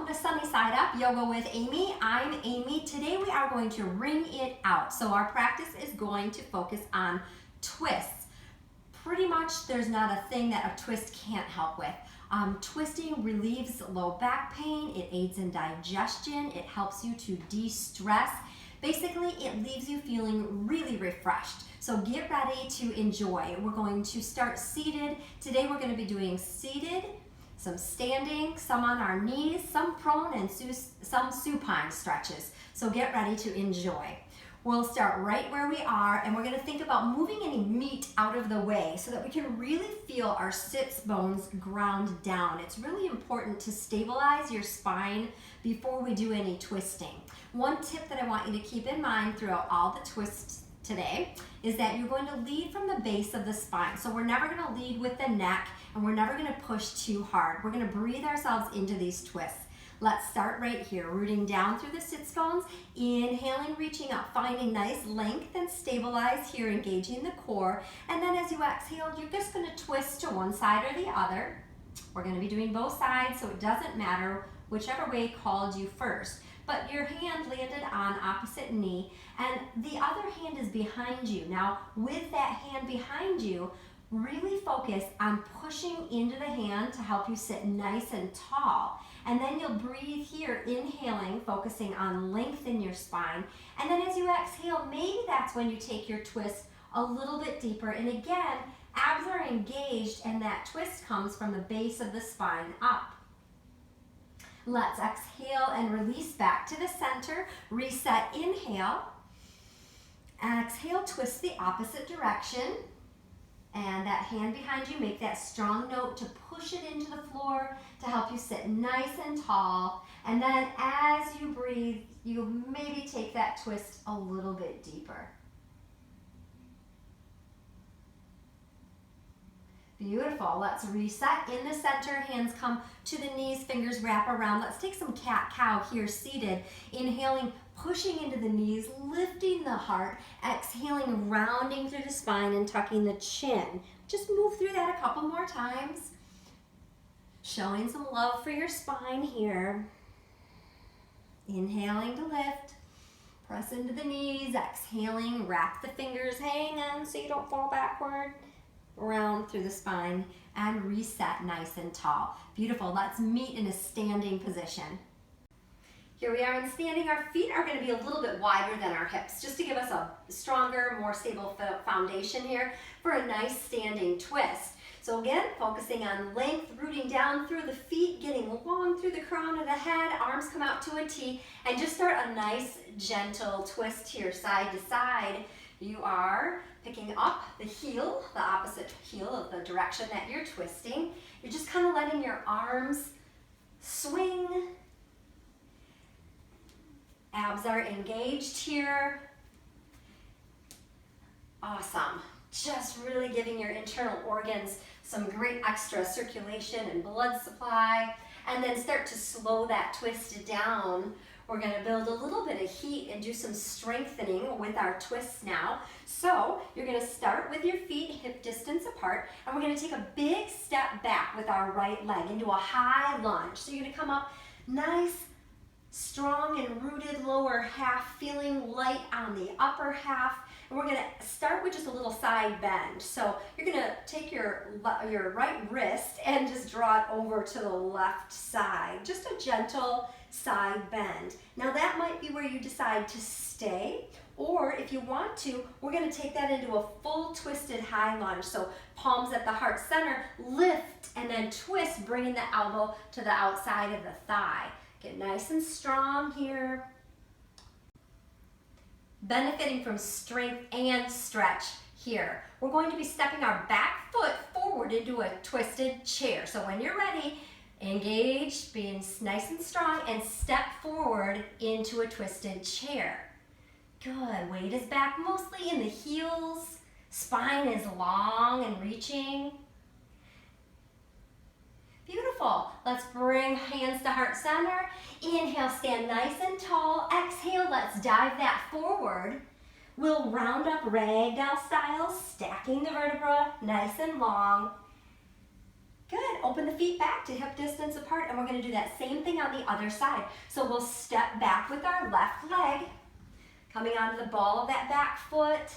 welcome to Sunny Side Up Yoga with Amy. I'm Amy. Today we are going to wring it out. So our practice is going to focus on twists. Pretty much there's not a thing that a twist can't help with. Twisting relieves low back pain, it aids in digestion, it helps you to de-stress. Basically, it leaves you feeling really refreshed. So get ready to enjoy. We're going to start seated. Today we're going to be doing seated, some standing, some on our knees, some prone, and some supine stretches. So get ready to enjoy. We'll start right where we are, and we're going to think about moving any meat out of the way so that we can really feel our sits bones ground down. It's really important to stabilize your spine before we do any twisting. One tip that I want you to keep in mind throughout all the twists today is that you're going to lead from the base of the spine. So we're never going to lead with the neck, and we're never going to push too hard. We're going to breathe ourselves into these twists. Let's start right here, rooting down through the sits bones, inhaling, reaching up, finding nice length and stabilize here, engaging the core. And then as you exhale, you're just going to twist to one side or the other. We're going to be doing both sides, so it doesn't matter whichever way called you first. But your hand landed on opposite knee, and the other hand is behind you. Now, with that hand behind you, really focus on pushing into the hand to help you sit nice and tall. And then you'll breathe here, inhaling, focusing on length in your spine. And then as you exhale, maybe that's when you take your twist a little bit deeper. And again, abs are engaged, and that twist comes from the base of the spine up. Let's exhale and release back to the center. Reset, inhale. Exhale, twist the opposite direction. And that hand behind you, make that strong note to push it into the floor to help you sit nice and tall. And then as you breathe, you maybe take that twist a little bit deeper. Beautiful. Let's reset in the center. Hands come to the knees, fingers wrap around. Let's take some cat-cow here, seated. Inhaling, pushing into the knees, lifting the heart. Exhaling, rounding through the spine and tucking the chin. Just move through that a couple more times. Showing some love for your spine here. Inhaling to lift. Press into the knees. Exhaling, wrap the fingers. Hang on so you don't fall backward. Round through the spine and reset nice and tall. Beautiful. Let's meet in a standing position. Here we are in standing. Our feet are going to be a little bit wider than our hips, just to give us a stronger, more stable foundation here for a nice standing twist. So again, focusing on length, rooting down through the feet, getting long through the crown of the head, arms come out to a T, and just start a nice, gentle twist here, side to side. You are picking up the heel, the opposite heel of the direction that you're twisting. You're just kind of letting your arms swing. Abs are engaged here. Awesome. Just really giving your internal organs some great extra circulation and blood supply. And then start to slow that twist down. We're going to build a little bit of heat and do some strengthening with our twists now. So you're going to start with your feet hip distance apart, and we're going to take a big step back with our right leg into a high lunge. So you're going to come up nice, strong and rooted lower half, feeling light on the upper half. And we're going to start with just a little side bend. So you're going to take your right wrist and just draw it over to the left side. Just a gentle side bend. Now that might be where you decide to stay, or if you want to, we're going to take that into a full twisted high lunge. So palms at the heart center, lift and then twist, bringing the elbow to the outside of the thigh. Get nice and strong here. Benefiting from strength and stretch here. We're going to be stepping our back foot forward into a twisted chair. So when you're ready, engage, being nice and strong, and step forward into a twisted chair. Good. Weight is back mostly in the heels. Spine is long and reaching. Beautiful. Let's bring hands to heart center. Inhale, stand nice and tall. Exhale, let's dive that forward. We'll round up ragdoll style, stacking the vertebra nice and long. Good. Open the feet back to hip distance apart, and we're going to do that same thing on the other side. So we'll step back with our left leg, coming onto the ball of that back foot.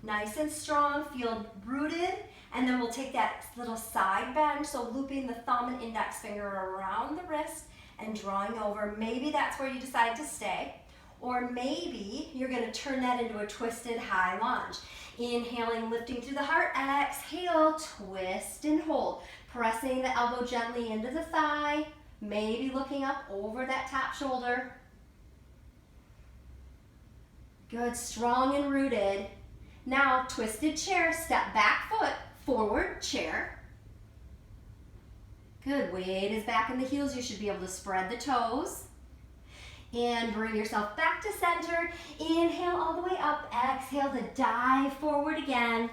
Nice and strong, feel rooted, and then we'll take that little side bend, so looping the thumb and index finger around the wrist and drawing over. Maybe that's where you decide to stay, or maybe you're going to turn that into a twisted high lunge. Inhaling, lifting through the heart, exhale, twist and hold. Pressing the elbow gently into the thigh, maybe looking up over that top shoulder. Good, strong and rooted. Now, twisted chair, step back foot, forward chair. Good, weight is back in the heels. You should be able to spread the toes. And bring yourself back to center. Inhale all the way up. Exhale to dive forward again.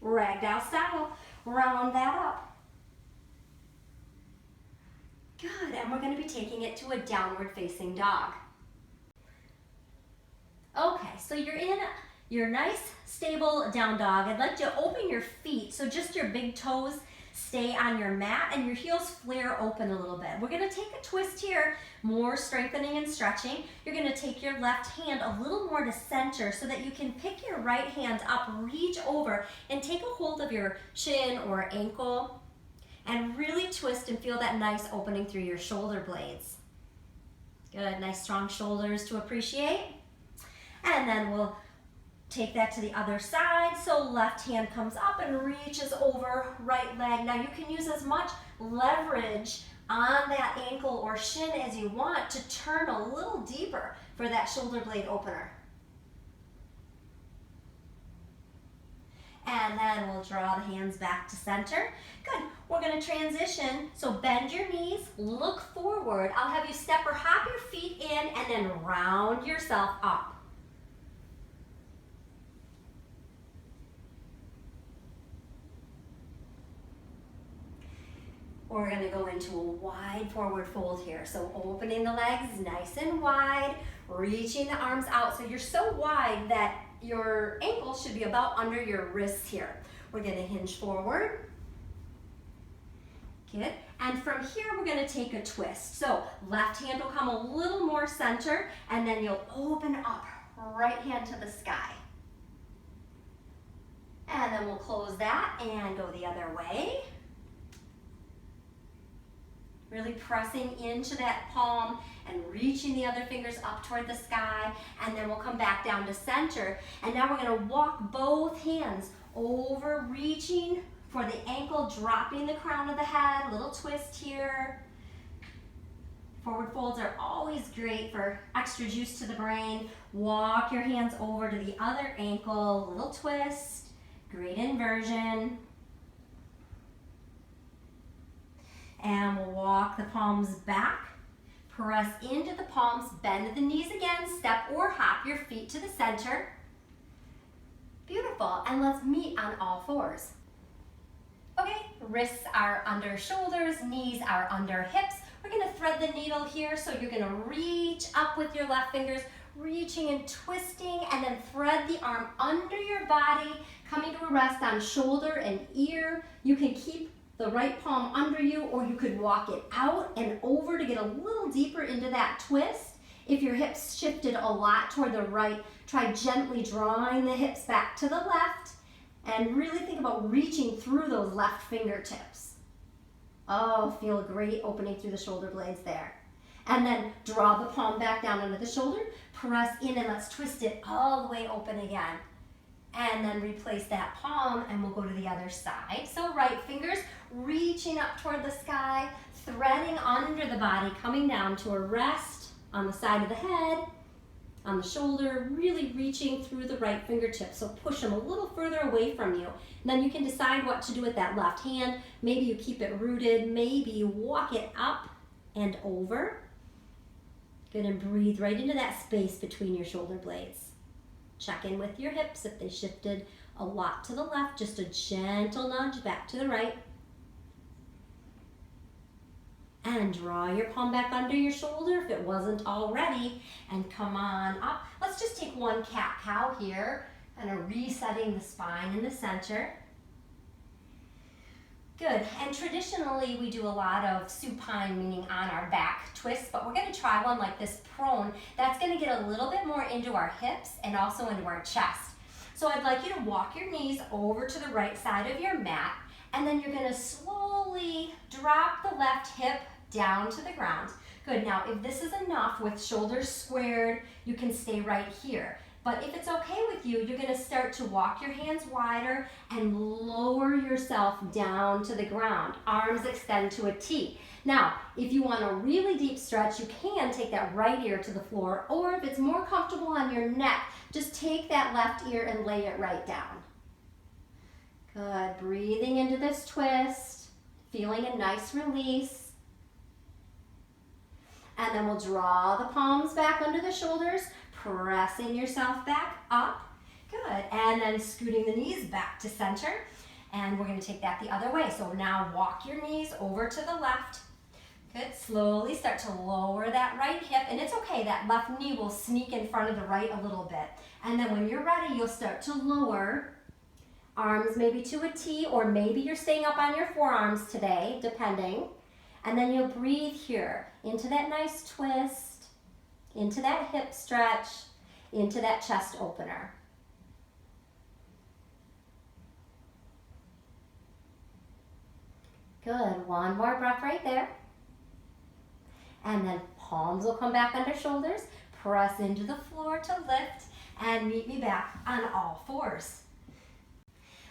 Ragdoll style. Round that up. Good, and we're going to be taking it to a downward facing dog. Okay, so you're in your nice, stable down dog. I'd like you to open your feet, so just your big toes stay on your mat and your heels flare open a little bit. We're going to take a twist here, more strengthening and stretching. You're going to take your left hand a little more to center so that you can pick your right hand up, reach over, and take a hold of your shin or ankle and really twist and feel that nice opening through your shoulder blades. Good, nice strong shoulders to appreciate. And then we'll take that to the other side. So left hand comes up and reaches over right leg. Now you can use as much leverage on that ankle or shin as you want to turn a little deeper for that shoulder blade opener. And then we'll draw the hands back to center. Good. We're going to transition. So bend your knees, look forward. I'll have you step or hop your feet in and then round yourself up. We're going to go into a wide forward fold here. So opening the legs nice and wide, reaching the arms out so you're so wide that your ankles should be about under your wrists here. We're going to hinge forward. Good. And from here we're going to take a twist. So left hand will come a little more center and then you'll open up, right hand to the sky. And then we'll close that and go the other way. Really pressing into that palm and reaching the other fingers up toward the sky, and then we'll come back down to center. And now we're going to walk both hands over, reaching for the ankle, dropping the crown of the head, little twist here. Forward folds are always great for extra juice to the brain. Walk your hands over to the other ankle, little twist, great inversion. And we'll walk the palms back, press into the palms, bend the knees again, step or hop your feet to the center. Beautiful, and let's meet on all fours. Okay, wrists are under shoulders, knees are under hips. We're gonna thread the needle here, so you're gonna reach up with your left fingers, reaching and twisting, and then thread the arm under your body, coming to a rest on shoulder and ear. You can keep the right palm under you, or you could walk it out and over to get a little deeper into that twist. If your hips shifted a lot toward the right, try gently drawing the hips back to the left and really think about reaching through those left fingertips. Oh, feel great opening through the shoulder blades there. And then draw the palm back down under the shoulder, press in, and let's twist it all the way open again. And then replace that palm and we'll go to the other side. So right fingers reaching up toward the sky, threading under the body, coming down to a rest on the side of the head, on the shoulder, really reaching through the right fingertips. So push them a little further away from you. And then you can decide what to do with that left hand. Maybe you keep it rooted, maybe you walk it up and over. Good, and breathe right into that space between your shoulder blades. Check in with your hips if they shifted a lot to the left, just a gentle nudge back to the right. And draw your palm back under your shoulder if it wasn't already, and come on up. Let's just take one cat-cow here, kind of resetting the spine in the center. Good, and traditionally we do a lot of supine, meaning on our back twists, but we're gonna try one like this prone that's gonna get a little bit more into our hips and also into our chest. So I'd like you to walk your knees over to the right side of your mat, and then you're gonna slowly drop the left hip down to the ground. Good, now if this is enough with shoulders squared, you can stay right here. But if it's okay with you, you're gonna start to walk your hands wider and lower yourself down to the ground. Arms extend to a T. Now, if you want a really deep stretch, you can take that right ear to the floor, or if it's more comfortable on your neck, just take that left ear and lay it right down. Good, breathing into this twist, feeling a nice release. And then we'll draw the palms back under the shoulders, pressing yourself back up. Good, and then scooting the knees back to center. And we're gonna take that the other way. So now walk your knees over to the left. Good, slowly start to lower that right hip. And it's okay, that left knee will sneak in front of the right a little bit. And then when you're ready, you'll start to lower. Arms maybe to a T, or maybe you're staying up on your forearms today, depending. And then you'll breathe here into that nice twist, into that hip stretch, into that chest opener. Good, one more breath right there. And then palms will come back under shoulders, press into the floor to lift, and meet me back on all fours.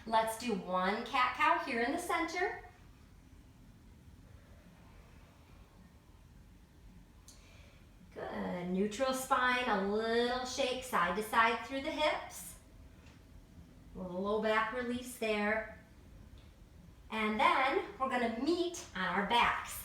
Let's do one cat-cow here in the center. Good, neutral spine, a little shake side to side through the hips. A little low back release there. And then we're gonna meet on our backs.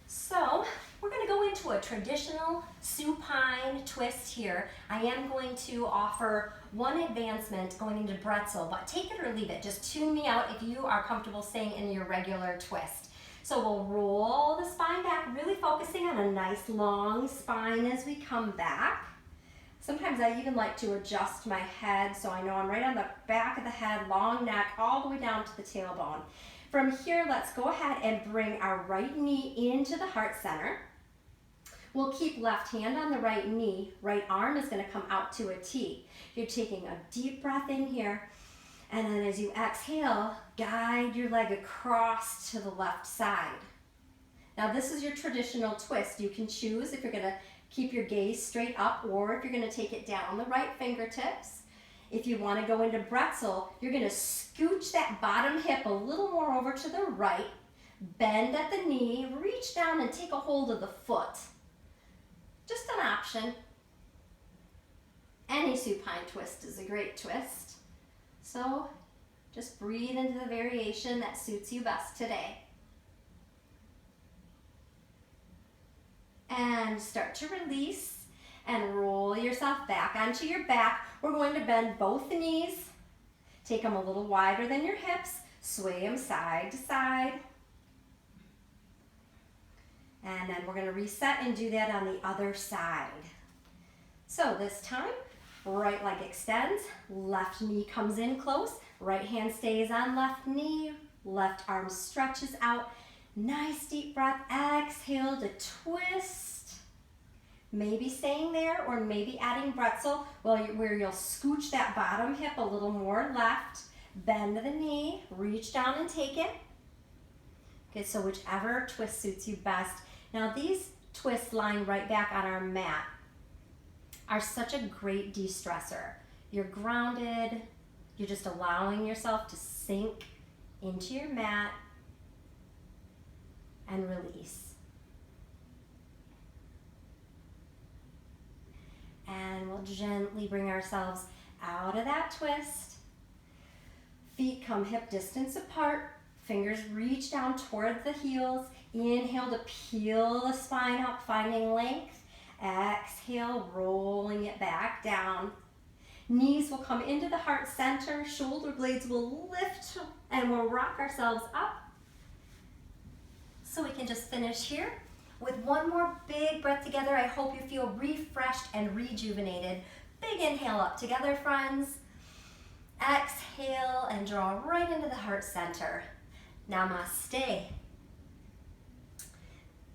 So we're gonna go into a traditional supine twist here. I am going to offer one advancement going into pretzel, but take it or leave it. Just tune me out if you are comfortable staying in your regular twist. So we'll roll the spine back, really focusing on a nice long spine as we come back. Sometimes I even like to adjust my head so I know I'm right on the back of the head, long neck, all the way down to the tailbone. From here, let's go ahead and bring our right knee into the heart center. We'll keep left hand on the right knee. Right arm is going to come out to a T. You're taking a deep breath in here. And then as you exhale, guide your leg across to the left side. Now this is your traditional twist. You can choose if you're going to keep your gaze straight up or if you're going to take it down the right fingertips. If you want to go into pretzel, you're going to scooch that bottom hip a little more over to the right, bend at the knee, reach down and take a hold of the foot. Just an option. Any supine twist is a great twist. So just breathe into the variation that suits you best today. And start to release and roll yourself back onto your back. We're going to bend both the knees. Take them a little wider than your hips. Sway them side to side. And then we're going to reset and do that on the other side. So this time, right leg extends, left knee comes in close, right hand stays on left knee, left arm stretches out. Nice deep breath, exhale to twist. Maybe staying there or maybe adding pretzel where you'll scooch that bottom hip a little more left, bend the knee, reach down and take it. Okay, so whichever twist suits you best. Now these twists lying right back on our mat are such a great de-stressor. You're grounded, you're just allowing yourself to sink into your mat and release. And we'll gently bring ourselves out of that twist. Feet come hip distance apart, fingers reach down toward the heels. Inhale to peel the spine up, finding length. Exhale, rolling it back down. Knees will come into the heart center, shoulder blades will lift, and we'll rock ourselves up. So we can just finish here with one more big breath together. I hope you feel refreshed and rejuvenated. Big inhale up together, friends. Exhale and draw right into the heart center. Namaste.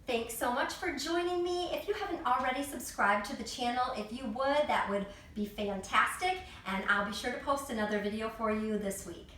Thanks so much for joining me. If you haven't already subscribed to the channel, if you would, that would be fantastic. And I'll be sure to post another video for you this week.